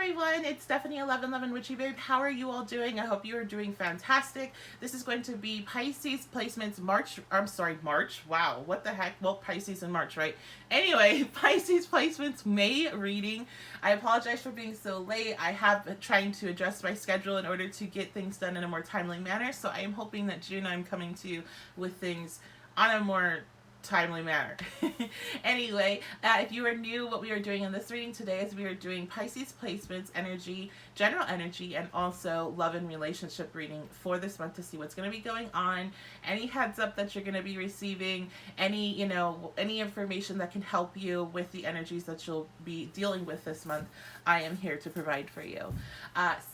everyone, it's Stephanie 1111 Witchy Babe. How are you all doing? I hope you are doing fantastic. This is going to be Pisces placements March. Wow, what the heck? Well, Pisces in March, right? Anyway, Pisces placements May reading. I apologize for being so late. I have been trying to adjust my schedule in order to get things done in a more timely manner. So I am hoping that June I'm coming to you with things on a more timely manner. Anyway, if you are new, what we are doing in this reading today is we are doing Pisces placements, energy, general energy, and also love and relationship reading for this month to see what's going to be going on, any heads up that you're going to be receiving, any, any information that can help you with the energies that you'll be dealing with this month. I am here to provide for you.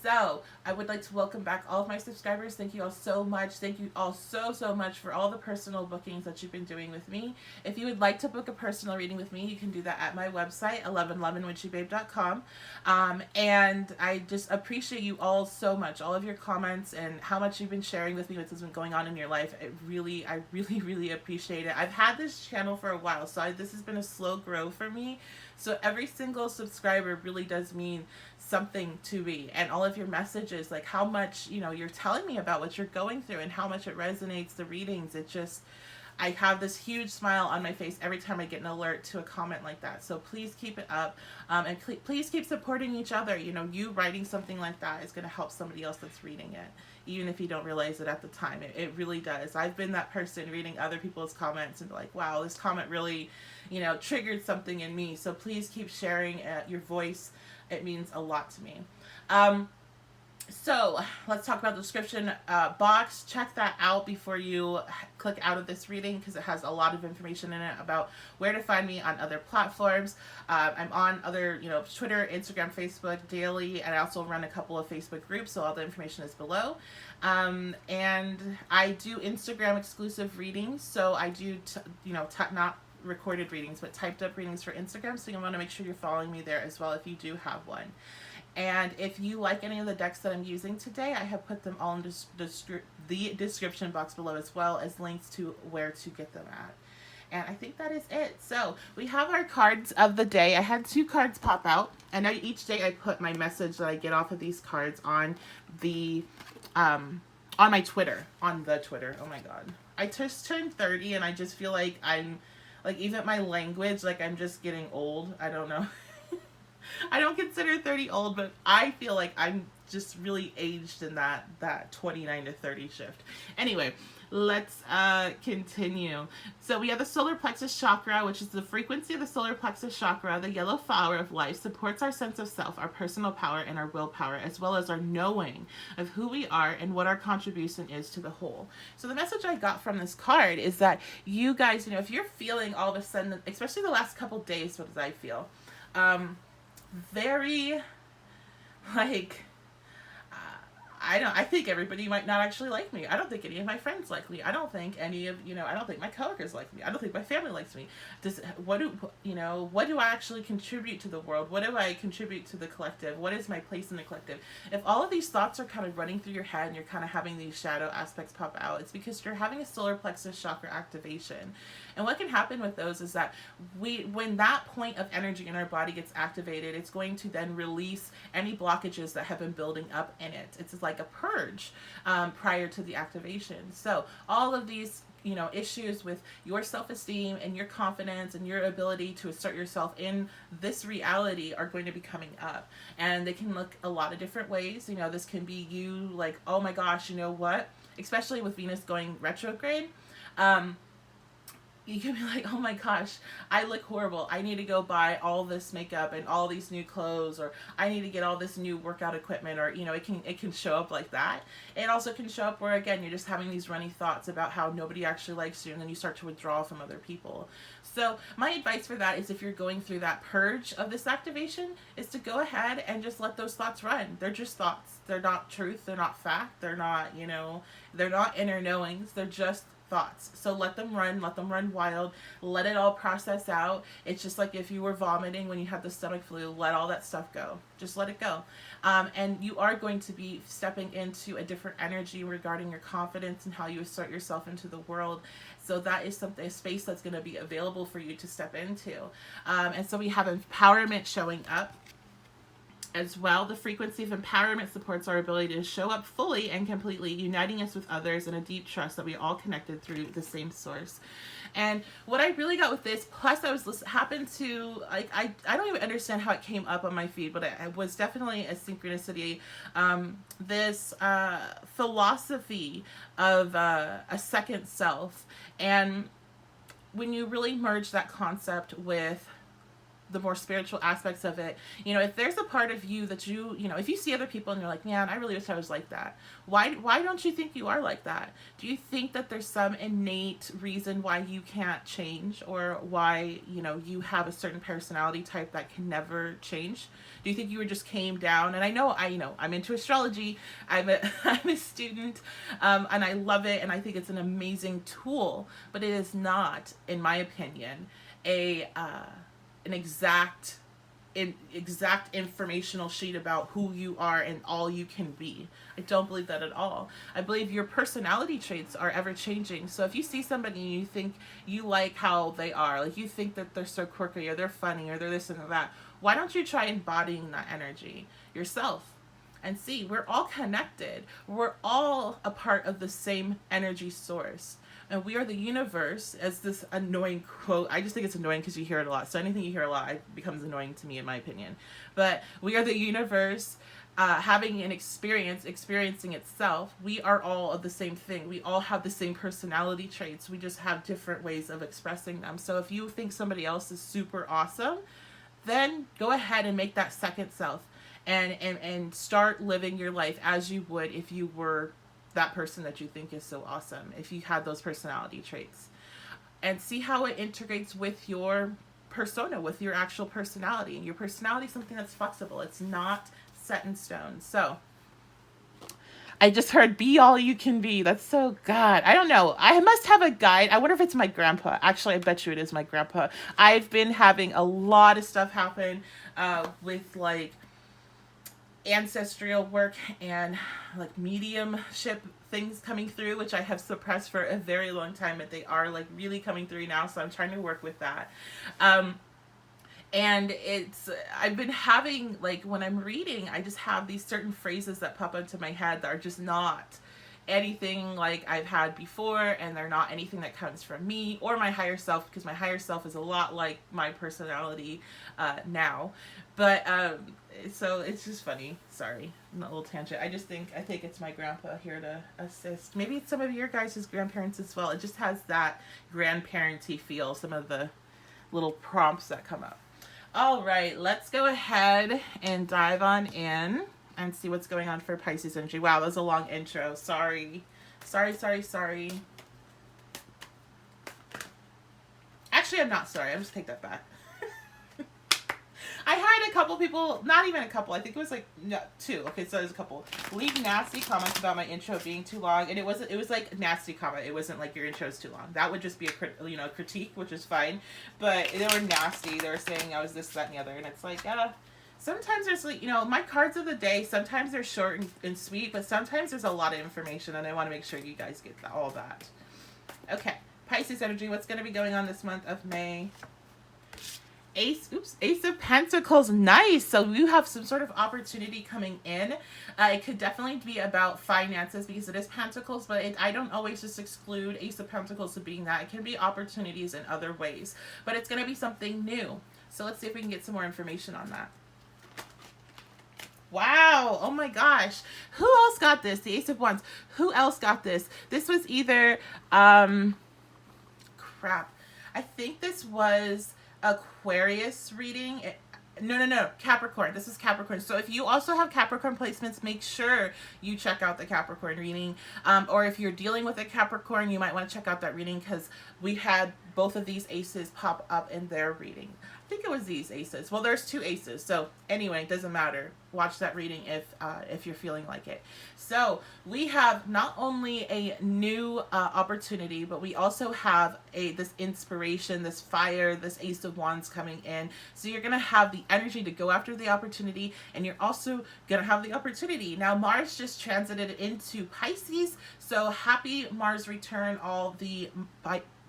So I would like to welcome back all of my subscribers. Thank you all so much. Thank you all so much for all the personal bookings that you've been doing with me. If you would like to book a personal reading with me, you can do that at my website, 1111witchybabe.com. And I just appreciate you all so much, all of your comments and how much you've been sharing with me what's been going on in your life. I really appreciate it. I've had this channel for a while, so this has been a slow grow for me. So every single subscriber really does mean something to me, and all of your messages, like how much, you're telling me about what you're going through and how much it resonates, the readings, it just, I have this huge smile on my face every time I get an alert to a comment like that. So please keep it up, and please keep supporting each other. You writing something like that is going to help somebody else that's reading it, even if you don't realize it at the time. It really does. I've been that person reading other people's comments and be like, wow, this comment really, triggered something in me. So please keep sharing your voice. It means a lot to me. So let's talk about the description box. Check that out before you click out of this reading, because it has a lot of information in it about where to find me on other platforms. I'm on other, Twitter, Instagram, Facebook daily, and I also run a couple of Facebook groups, so all the information is below. And I do Instagram exclusive readings, so I do, not recorded readings, but typed up readings for Instagram, so you want to make sure you're following me there as well if you do have one. And if you like any of the decks that I'm using today, I have put them all in the description box below, as well as links to where to get them at. And I think that is it. So we have our cards of the day. I had 2 cards pop out, and each day I put my message that I get off of these cards on the on my Twitter, on the Twitter. Oh my God, I just turned 30, and I just feel like I'm like, even my language, like I'm just getting old. I don't know. I don't consider 30 old, but I feel like I'm just really aged in that 29 to 30 shift. Anyway, let's continue. So we have the solar plexus chakra, which is the frequency of the solar plexus chakra. The yellow flower of life supports our sense of self, our personal power, and our willpower, as well as our knowing of who we are and what our contribution is to the whole. So the message I got from this card is that you guys, if you're feeling all of a sudden, especially the last couple days, what did I feel? Very, like, I think everybody might not actually like me. I don't think any of my friends like me. I don't think any of, I don't think my coworkers like me. I don't think my family likes me. What do I actually contribute to the world? What do I contribute to the collective? What is my place in the collective? If all of these thoughts are kind of running through your head and you're kind of having these shadow aspects pop out, it's because you're having a solar plexus chakra activation. And what can happen with those is that when that point of energy in our body gets activated, it's going to then release any blockages that have been building up in it. It's like a purge prior to the activation. So all of these issues with your self-esteem and your confidence and your ability to assert yourself in this reality are going to be coming up, and they can look a lot of different ways. This can be you like, oh my gosh, what, especially with Venus going retrograde, you can be like, oh my gosh, I look horrible. I need to go buy all this makeup and all these new clothes, or I need to get all this new workout equipment, or, it can show up like that. It also can show up where, again, you're just having these runny thoughts about how nobody actually likes you, and then you start to withdraw from other people. So my advice for that is, if you're going through that purge of this activation, is to go ahead and just let those thoughts run. They're just thoughts. They're not truth. They're not fact. They're not, they're not inner knowings. They're just thoughts. So let them run wild, let it all process out. It's just like if you were vomiting when you had the stomach flu, let all that stuff go. Just let it go. And you are going to be stepping into a different energy regarding your confidence and how you assert yourself into the world. So that is a space that's going to be available for you to step into. And so we have empowerment showing up. As well, the frequency of empowerment supports our ability to show up fully and completely, uniting us with others in a deep trust that we all connected through the same source. And what I really got with this, plus I was happened to, like, I don't even understand how it came up on my feed, but it was definitely a synchronicity. This philosophy of a second self. And when you really merge that concept with the more spiritual aspects of it, you know, if there's a part of you that you know, if you see other people and you're like, man, I really wish I was like that. Why don't you think you are like that? Do you think that there's some innate reason why you can't change, or why, you know, you have a certain personality type that can never change? Do you think you were just came down? And I know I'm into astrology. I'm a student, and I love it, and I think it's an amazing tool, but it is not, in my opinion, an exact informational sheet about who you are and all you can be. I don't believe that at all. I believe your personality traits are ever changing. So if you see somebody and you think you like how they are, like you think that they're so quirky or they're funny or they're this and that, why don't you try embodying that energy yourself? And see, we're all connected. We're all a part of the same energy source. And we are the universe, as this annoying quote. I just think it's annoying because you hear it a lot. So anything you hear a lot, it becomes annoying to me, in my opinion. But we are the universe having an experiencing itself. We are all of the same thing. We all have the same personality traits. We just have different ways of expressing them. So if you think somebody else is super awesome, then go ahead and make that second self and start living your life as you would if you were that person that you think is so awesome, if you had those personality traits, and see how it integrates with your persona, with your actual personality. And your personality is something that's flexible. It's not set in stone. So I just heard be all you can be. That's so God. I don't know. I must have a guide. I wonder if it's my grandpa. Actually, I bet you it is my grandpa. I've been having a lot of stuff happen with like ancestral work and like mediumship things coming through, which I have suppressed for a very long time, but they are like really coming through now. So I'm trying to work with that. And I've been having, like, when I'm reading, I just have these certain phrases that pop into my head that are just not anything like I've had before, and they're not anything that comes from me or my higher self, because my higher self is a lot like my personality now. But so it's just funny. Sorry, a little tangent. I think it's my grandpa here to assist. Maybe it's some of your guys' grandparents as well. It just has that grandparenty feel, some of the little prompts that come up. All right, let's go ahead and dive on in and see what's going on for Pisces energy. Wow, that was a long intro. Sorry. Actually, I'm not sorry. I'll just take that back. I had a couple people, not even a couple, I think it was like two. Okay, so there's a couple. Leave nasty comments about my intro being too long, and it was like nasty comment. It wasn't like your intro's too long. That would just be a critique, which is fine. But they were nasty. They were saying I was this, that, and the other, and it's like, sometimes there's like, my cards of the day, sometimes they're short and sweet, but sometimes there's a lot of information, and I want to make sure you guys get all that. Okay, Pisces energy, what's going to be going on this month of May? Ace of Pentacles. Nice. So you have some sort of opportunity coming in. It could definitely be about finances because it is Pentacles, but I don't always just exclude Ace of Pentacles to being that. It can be opportunities in other ways, but it's going to be something new. So let's see if we can get some more information on that. Wow. Oh my gosh. Who else got this? The Ace of Wands. Who else got this? This was either, crap. I think this was Aquarius reading. No, Capricorn. This is Capricorn. So if you also have Capricorn placements, make sure you check out the Capricorn reading. Or if you're dealing with a Capricorn, you might want to check out that reading because we had both of these aces pop up in their reading. I think it was these aces. Well, there's two aces. So anyway, it doesn't matter. Watch that reading if you're feeling like it. So we have not only a new opportunity, but we also have this inspiration, this fire, this Ace of Wands coming in. So you're going to have the energy to go after the opportunity, and you're also going to have the opportunity. Now, Mars just transited into Pisces. So happy Mars return, all the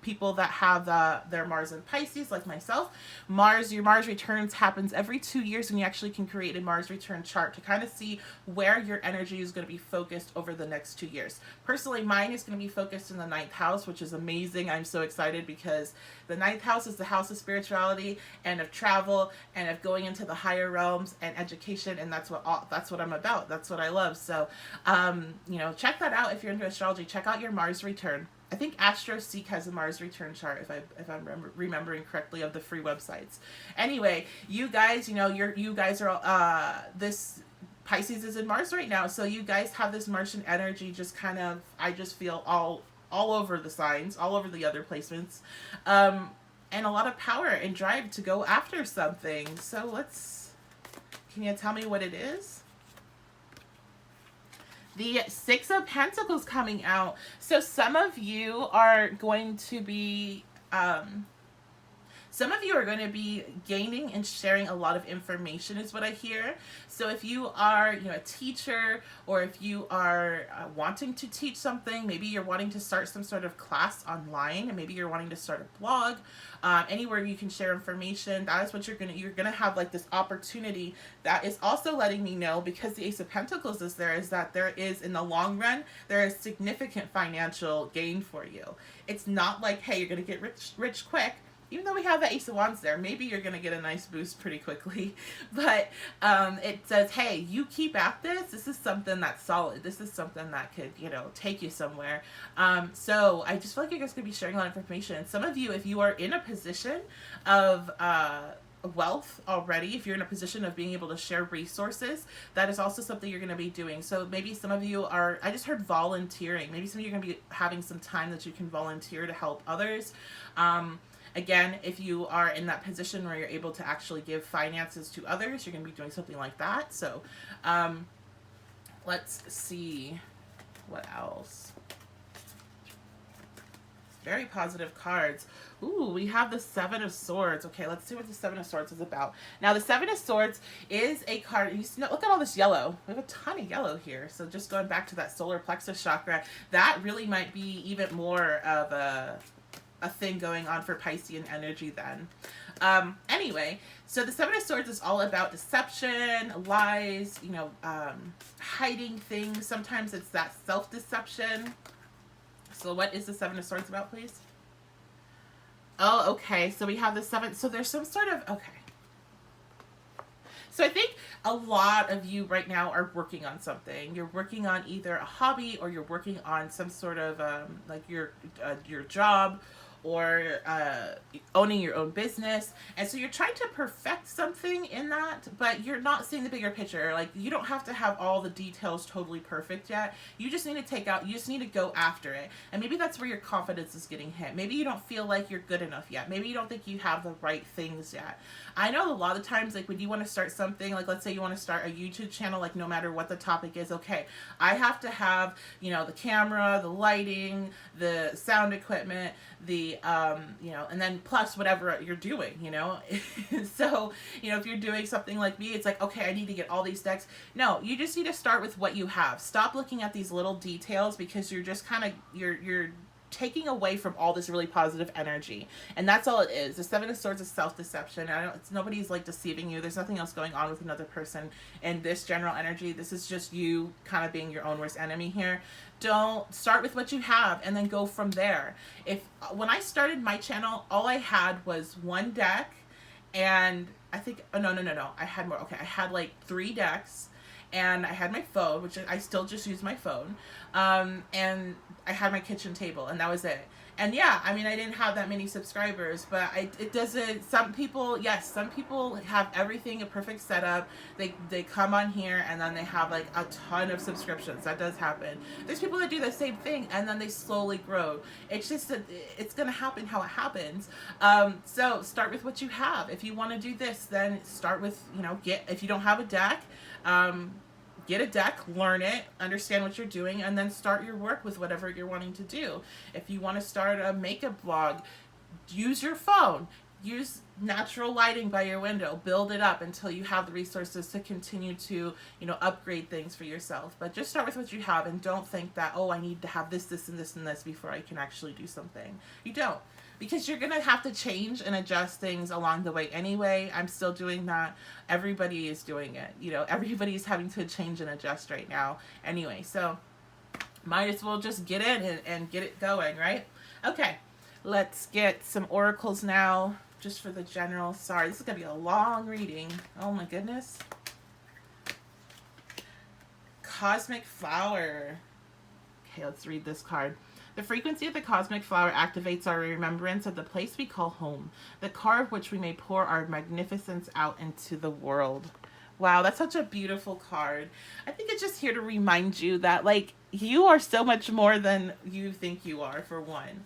people that have their Mars in Pisces, like myself, your Mars returns happens every 2 years, and you actually can create a Mars return chart to kind of see where your energy is going to be focused over the next 2 years. Personally, mine is going to be focused in the ninth house, which is amazing. I'm so excited because the ninth house is the house of spirituality and of travel and of going into the higher realms and education, and that's what I'm about. That's what I love. So, check that out if you're into astrology. Check out your Mars return. I think AstroSeek has a Mars return chart, if I'm remembering correctly, of the free websites. Anyway, you guys, you guys are this Pisces is in Mars right now, so you guys have this Martian energy. Just kind of, I just feel all over the signs, all over the other placements, and a lot of power and drive to go after something. So can you tell me what it is? The Six of Pentacles coming out. So some of you are going to be gaining and sharing a lot of information, is what I hear. So if you are, a teacher, or if you are wanting to teach something, maybe you're wanting to start some sort of class online, and maybe you're wanting to start a blog, anywhere you can share information, that is what you're gonna have, like, this opportunity. That is also letting me know, because the Ace of Pentacles is that there is, in the long run, there is significant financial gain for you. It's not like, hey, you're gonna get rich quick. Even though we have the Ace of Wands there, maybe you're going to get a nice boost pretty quickly. But it says, hey, you keep at this. This is something that's solid. This is something that could, take you somewhere. So I just feel like you guys going to be sharing a lot of information. Some of you, if you are in a position of wealth already, if you're in a position of being able to share resources, that is also something you're going to be doing. So maybe some of you are, I just heard volunteering. Maybe some of you are going to be having some time that you can volunteer to help others. Again, if you are in that position where you're able to actually give finances to others, you're going to be doing something like that. So let's see what else. Very positive cards. Ooh, we have the Seven of Swords. Okay, let's see what the Seven of Swords is about. Now, the Seven of Swords is a card. Look at all this yellow. We have a ton of yellow here. So just going back to that solar plexus chakra, that really might be even more of a thing going on for Piscean energy then. Anyway, so the Seven of Swords is all about deception, lies, hiding things. Sometimes it's that self-deception. So what is the Seven of Swords about, please? Oh, okay. So we have the seven. So there's some sort of, okay. So I think a lot of you right now are working on something. You're working on either a hobby, or you're working on some sort of like your job, or owning your own business. And so you're trying to perfect something in that, but you're not seeing the bigger picture. Like, you don't have to have all the details totally perfect yet. You just need to go after it. And maybe that's where your confidence is getting hit. Maybe you don't feel like you're good enough yet. Maybe you don't think you have the right things yet. I know a lot of times, like, when you want to start something, like, let's say you want to start a YouTube channel, like, no matter what the topic is, okay, I have to have, the camera, the lighting, the sound equipment, the and then plus whatever you're doing, so if you're doing something like me, it's like, okay, I need to get all these decks. No, you just need to start with what you have. Stop looking at these little details, because you're just kind of you're taking away from all this really positive energy. And that's all it is. The Seven of Swords is self-deception. Nobody's like deceiving you. There's nothing else going on with another person in this general energy. This is just you kind of being your own worst enemy here. Don't start with what you have and then go from there. When I started my channel, all I had was one deck, and I think, no. I had more. Okay. I had like 3 decks, and I had my phone, which I still just use my phone. And I had my kitchen table, and that was it. And yeah, I mean, I didn't have that many subscribers, but it doesn't, some people have everything, a perfect setup. They come on here, and then they have like a ton of subscriptions. That does happen. There's people that do the same thing, and then they slowly grow. It's just that it's going to happen how it happens. So start with what you have. If you want to do this, then start with, if you don't have a deck, get a deck, learn it, understand what you're doing, and then start your work with whatever you're wanting to do. If you want to start a makeup blog, use your phone. use natural lighting by your window, build it up until you have the resources to continue to, upgrade things for yourself. But just start with what you have, and don't think that, oh, I need to have this, this, and this, and this before I can actually do something. You don't, because you're going to have to change and adjust things along the way anyway. I'm still doing that. Everybody is doing it. Everybody's having to change and adjust right now anyway. So might as well just get in and get it going, right? Okay, let's get some oracles now, just for the general. Sorry, this is going to be a long reading. Oh my goodness. Cosmic Flower. Okay, let's read this card. The frequency of the cosmic flower activates our remembrance of the place we call home, the car of which we may pour our magnificence out into the world. Wow, that's such a beautiful card. I think it's just here to remind you that, like, you are so much more than you think you are, for one.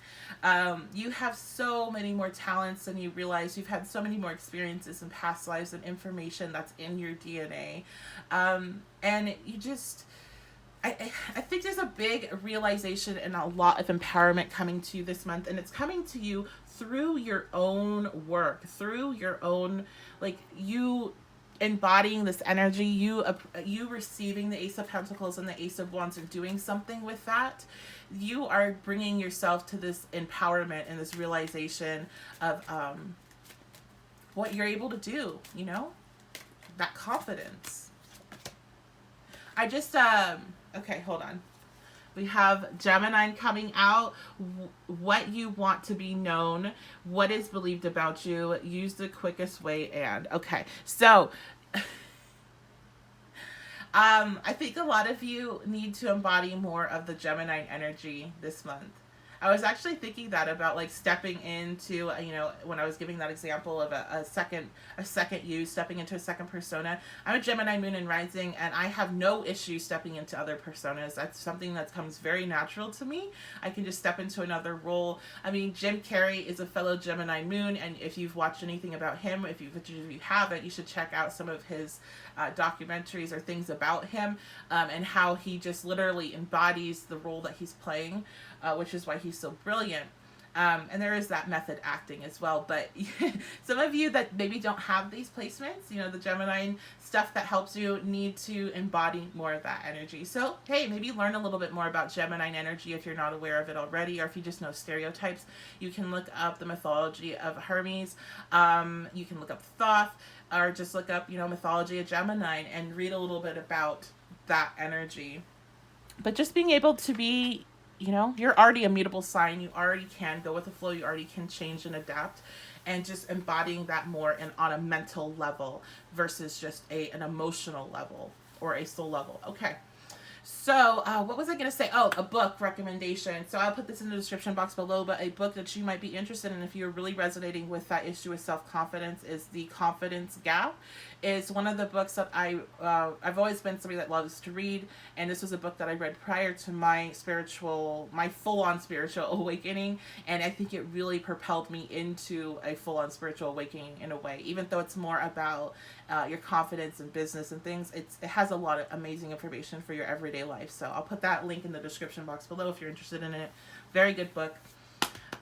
You have so many more talents than you realize. You've had so many more experiences in past lives and information that's in your DNA. And you just... I think there's a big realization and a lot of empowerment coming to you this month, and it's coming to you through your own work, through your own, like, you embodying this energy, you receiving the Ace of Pentacles and the Ace of Wands and doing something with that. You are bringing yourself to this empowerment and this realization of what you're able to do, that confidence. I just okay, hold on. We have Gemini coming out. What you want to be known. What is believed about you. Use the quickest way and. Okay, so I think a lot of you need to embody more of the Gemini energy this month. I was actually thinking that about, like, stepping into, when I was giving that example of a second you, stepping into a second persona. I'm a Gemini moon and rising, and I have no issue stepping into other personas. That's something that comes very natural to me. I can just step into another role. I mean, Jim Carrey is a fellow Gemini moon, and if you've watched anything about him, if you haven't, you should check out some of his documentaries or things about him, and how he just literally embodies the role that he's playing, which is why he's so brilliant. And there is that method acting as well. But some of you that maybe don't have these placements, the Gemini stuff that helps you, need to embody more of that energy. So, hey, maybe learn a little bit more about Gemini energy if you're not aware of it already, or if you just know stereotypes. You can look up the mythology of Hermes. You can look up Thoth, or just look up, mythology of Gemini and read a little bit about that energy. But just being able to be, you're already a mutable sign. You already can go with the flow. You already can change and adapt, and just embodying that more and on a mental level versus just an emotional level or a soul level. Okay. So, what was I going to say? Oh, a book recommendation. So I'll put this in the description box below, but a book that you might be interested in if you're really resonating with that issue with self-confidence is The Confidence Gap. It's one of the books that I've always been somebody that loves to read, and this was a book that I read prior to my full-on spiritual awakening, and I think it really propelled me into a full-on spiritual awakening in a way. Even though it's more about your confidence and business and things, it has a lot of amazing information for your everyday life. So I'll put that link in the description box below if you're interested in it. Very good book.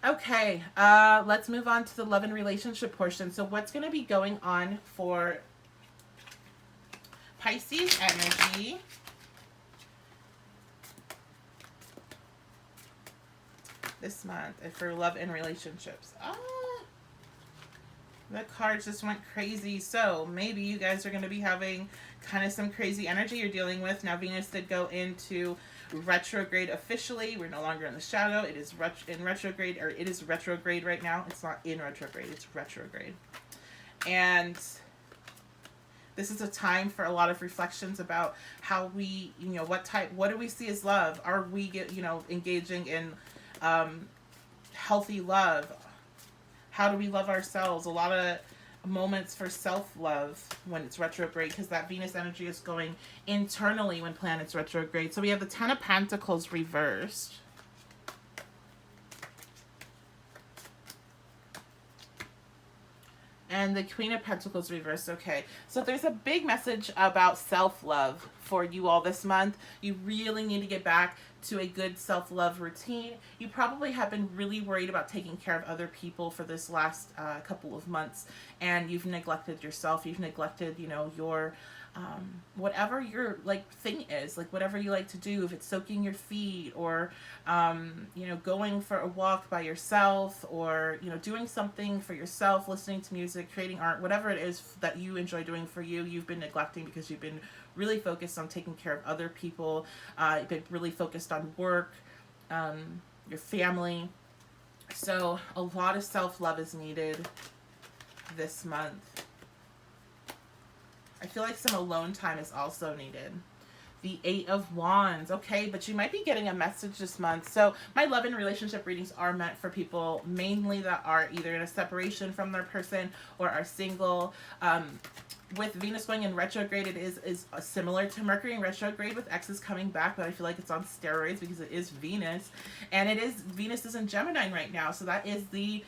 Okay, let's move on to the love and relationship portion. So what's going to be going on for Pisces energy this month for love and relationships? The cards just went crazy. So maybe you guys are going to be having kind of some crazy energy you're dealing with. Now, Venus did go into retrograde officially. We're no longer in the shadow. It is in retrograde, or it is retrograde right now. It's not in retrograde. It's retrograde. And this is a time for a lot of reflections about how we, what do we see as love? Are we, engaging in healthy love? How do we love ourselves? A lot of moments for self-love when it's retrograde, because that Venus energy is going internally when planets retrograde. So we have the Ten of Pentacles reversed. and the Queen of Pentacles reversed. Okay, so there's a big message about self-love for you all this month. You really need to get back to a good self-love routine. You probably have been really worried about taking care of other people for this last couple of months, and you've neglected yourself. You've neglected, you know, your whatever your like thing is, like whatever you like to do, if it's soaking your feet or you know, going for a walk by yourself, or you know, doing something for yourself, listening to music, creating art, whatever it is that you enjoy doing for you, you've been neglecting because you've been really focused on taking care of other people. You've been really focused on work, your family. So a lot of self-love is needed this month. I feel like some alone time is also needed. The Eight of Wands. Okay, but you might be getting a message this month. So my love and relationship readings are meant for people mainly that are either in a separation from their person or are single. With Venus going in retrograde, it is similar to Mercury in retrograde with exes coming back, but I feel like it's on steroids because it is Venus. And Venus is in Gemini right now, so that is the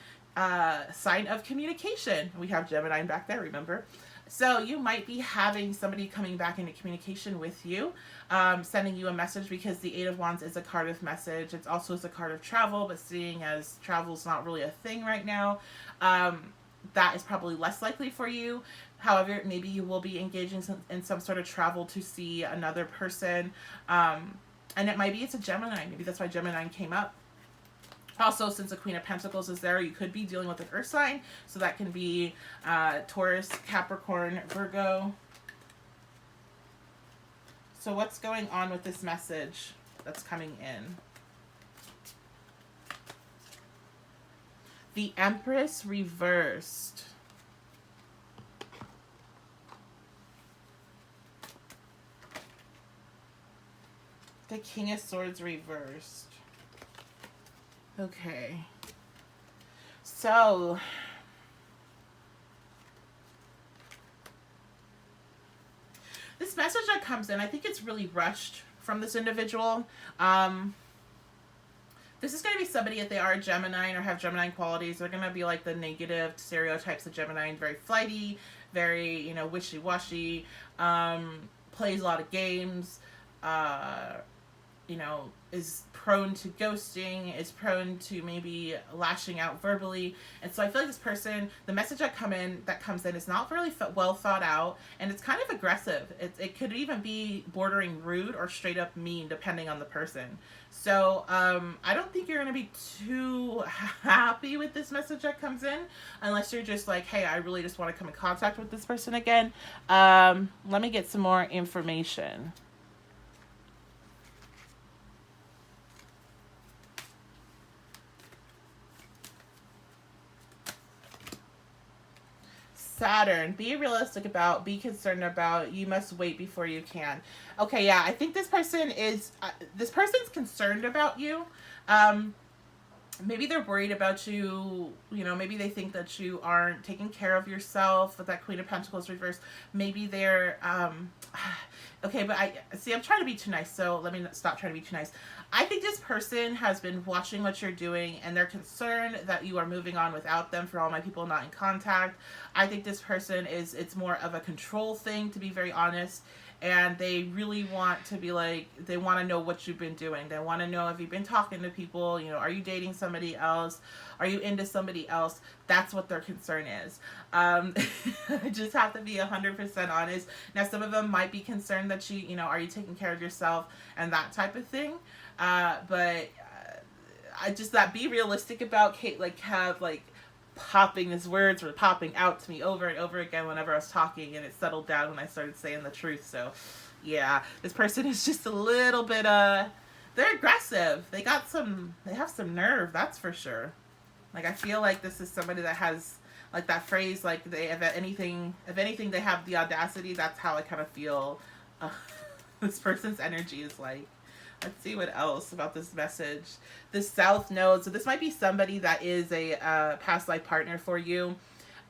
sign of communication. We have Gemini back there, remember? So you might be having somebody coming back into communication with you, sending you a message, because the Eight of Wands is a card of message. It's also a card of travel, but seeing as travel is not really a thing right now, that is probably less likely for you. However, maybe you will be engaging in some sort of travel to see another person. And it might be it's a Gemini. Maybe that's why Gemini came up. Also, since the Queen of Pentacles is there, you could be dealing with an earth sign. So that can be Taurus, Capricorn, Virgo. So what's going on with this message that's coming in? The Empress reversed. The King of Swords reversed. Okay. So this message that comes in, I think it's really rushed from this individual. This is going to be somebody, if they are a Gemini or have Gemini qualities, they're going to be like the negative stereotypes of Gemini, very flighty, very, you know, wishy-washy, plays a lot of games, you know, is prone to ghosting, is prone to maybe lashing out verbally. And so I feel like this person, the message that comes in is not really well thought out, and it's kind of aggressive. It could even be bordering rude or straight up mean, depending on the person. So I don't think you're going to be too happy with this message that comes in, unless you're just like, hey, I really just want to come in contact with this person again. Let me get some more information. Saturn, be realistic about, be concerned about, you must wait before you can. Okay, yeah, I think this person's concerned about you. Maybe they're worried about you, you know, maybe they think that you aren't taking care of yourself with that Queen of Pentacles reversed. Maybe they're, okay, but I'm trying to be too nice, so let me stop trying to be too nice. I think this person has been watching what you're doing, and they're concerned that you are moving on without them, for all my people not in contact. I think this person it's more of a control thing, to be very honest. And they really want to be like, they want to know what you've been doing. They want to know if you've been talking to people, you know, are you dating somebody else? Are you into somebody else? That's what their concern is. I just have to be 100% honest. Now, some of them might be concerned that you know, are you taking care of yourself and that type of thing. But I just, that be realistic about Kate, like have like these words were popping out to me over and over again whenever I was talking, and it settled down when I started saying the truth. So yeah, this person is just a little bit they're aggressive. They have some nerve, that's for sure. Like, I feel like this is somebody that has, like that phrase, like if anything they have the audacity. That's how I kind of feel this person's energy is like. Let's see what else about this message. The South Node. So this might be somebody that is a past life partner for you,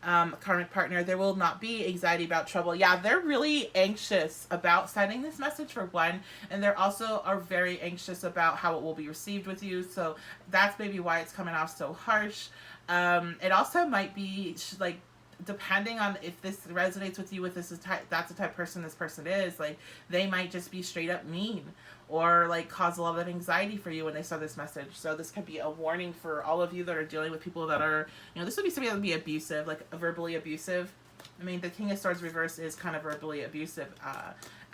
karmic partner. There will not be anxiety about trouble. Yeah, they're really anxious about sending this message, for one, and they're also are very anxious about how it will be received with you. So that's maybe why it's coming off so harsh. It also might be like depending on if this resonates with you, if this is that's the type of person this person is, like they might just be straight up mean or like cause a lot of anxiety for you when they saw this message. So this could be a warning for all of you that are dealing with people that are, this would be somebody that would be abusive, like verbally abusive. I mean, the King of Swords reverse is kind of verbally abusive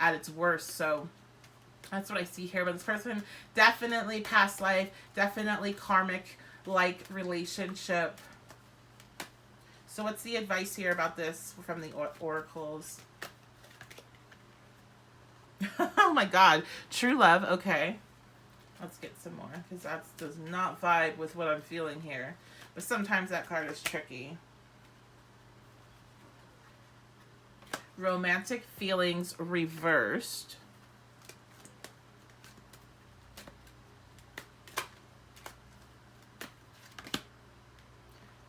at its worst. So that's what I see here. But this person, definitely past life, definitely karmic like relationship. So what's the advice here about this from the oracles? Oh my God. True love. Okay. Let's get some more, because that does not vibe with what I'm feeling here. But sometimes that card is tricky. Romantic feelings reversed.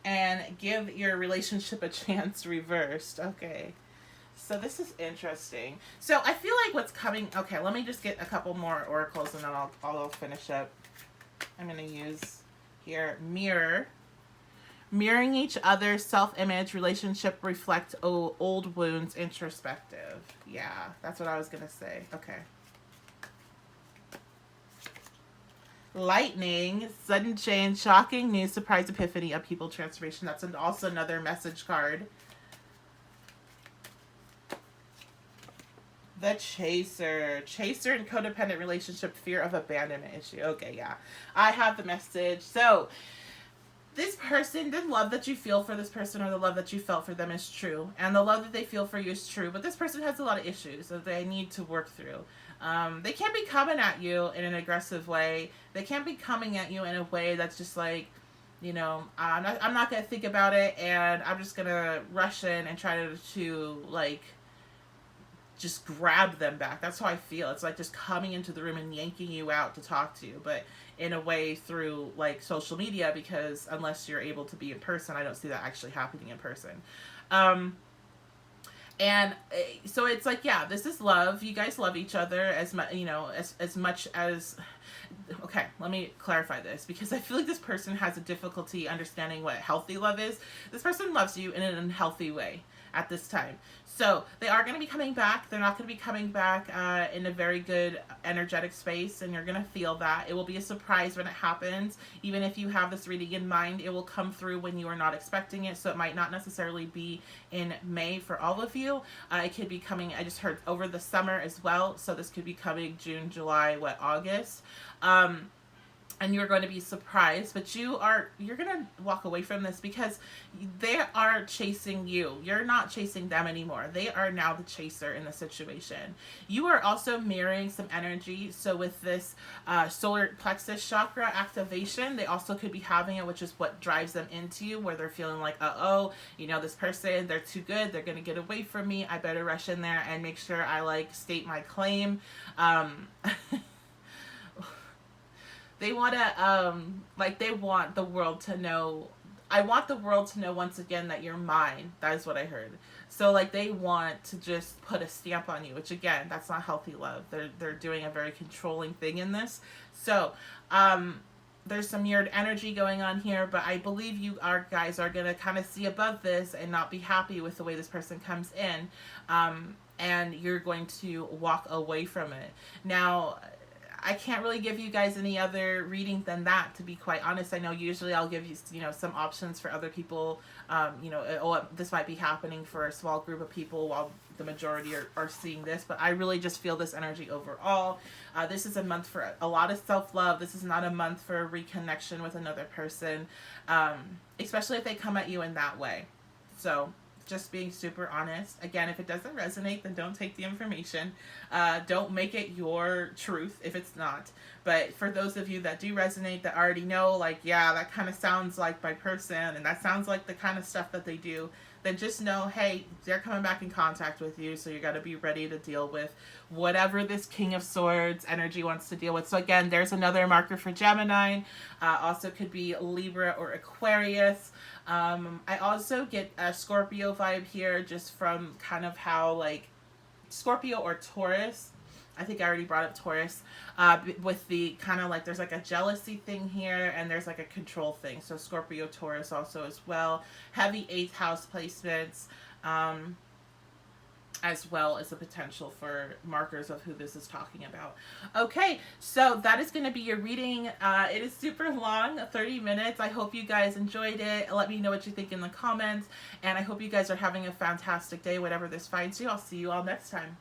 And give your relationship a chance reversed. Okay. So this is interesting. So I feel like what's coming... Okay, let me just get a couple more oracles and then I'll finish up. I'm going to use here mirror. Mirroring each other, self-image, relationship reflect old wounds, introspective. Yeah, that's what I was going to say. Okay. Lightning, sudden change, shocking news, surprise, epiphany, upheaval, transformation. That's also another message card. The Chaser. Chaser and codependent relationship, fear of abandonment issue. Okay, yeah. I have the message. So, this person, the love that you feel for this person or the love that you felt for them is true. And the love that they feel for you is true. But this person has a lot of issues that they need to work through. They can't be coming at you in an aggressive way. They can't be coming at you in a way that's just like, I'm not going to think about it and I'm just going to rush in and try to like, just grab them back. That's how I feel. It's like just coming into the room and yanking you out to talk to you, but in a way through like social media, because unless you're able to be in person, I don't see that actually happening in person. And so it's like, yeah, this is love. You guys love each other as much, as much as... Okay, let me clarify this, because I feel like this person has a difficulty understanding what healthy love is. This person loves you in an unhealthy way at this time. So they are going to be coming back. They're not going to be coming back in a very good energetic space, and you're going to feel that. It will be a surprise when it happens. Even if you have this reading in mind, it will come through when you are not expecting it. So it might not necessarily be in May for all of you. It could be coming, I just heard, over the summer as well. So this could be coming June, July, August. And you're going to be surprised, but you're going to walk away from this because they are chasing you. You're not chasing them anymore. They are now the chaser in the situation. You are also mirroring some energy. So with this solar plexus chakra activation, they also could be having it, which is what drives them into you, where they're feeling like, this person, they're too good. They're going to get away from me. I better rush in there and make sure I state my claim. They want to, they want the world to know. I want the world to know once again that you're mine. That is what I heard. So, they want to just put a stamp on you, which, again, that's not healthy love. They're doing a very controlling thing in this. So, there's some mirrored energy going on here, but I believe you guys are going to kind of see above this and not be happy with the way this person comes in. And you're going to walk away from it. Now, I can't really give you guys any other reading than that, to be quite honest. I know usually I'll give you, some options for other people. This might be happening for a small group of people while the majority are seeing this. But I really just feel this energy overall. This is a month for a lot of self-love. This is not a month for a reconnection with another person, especially if they come at you in that way. So... just being super honest. Again, if it doesn't resonate, then don't take the information. Don't make it your truth if it's not. But for those of you that do resonate, that already know, yeah, that kind of sounds like my person, and that sounds like the kind of stuff that they do, then just know, hey, they're coming back in contact with you, so you got to be ready to deal with whatever this King of Swords energy wants to deal with. So again, there's another marker for Gemini. Also could be Libra or Aquarius. I also get a Scorpio vibe here, just from kind of how, Scorpio or Taurus. I think I already brought up Taurus, with the kind of like there's like a jealousy thing here, and there's like a control thing. So Scorpio, Taurus also as well. Heavy 8th house placements. As well as the potential for markers of who this is talking about. Okay, so that is going to be your reading. It is super long, 30 minutes. I hope you guys enjoyed it. Let me know what you think in the comments, and I hope you guys are having a fantastic day, whatever this finds you. I'll see you all next time.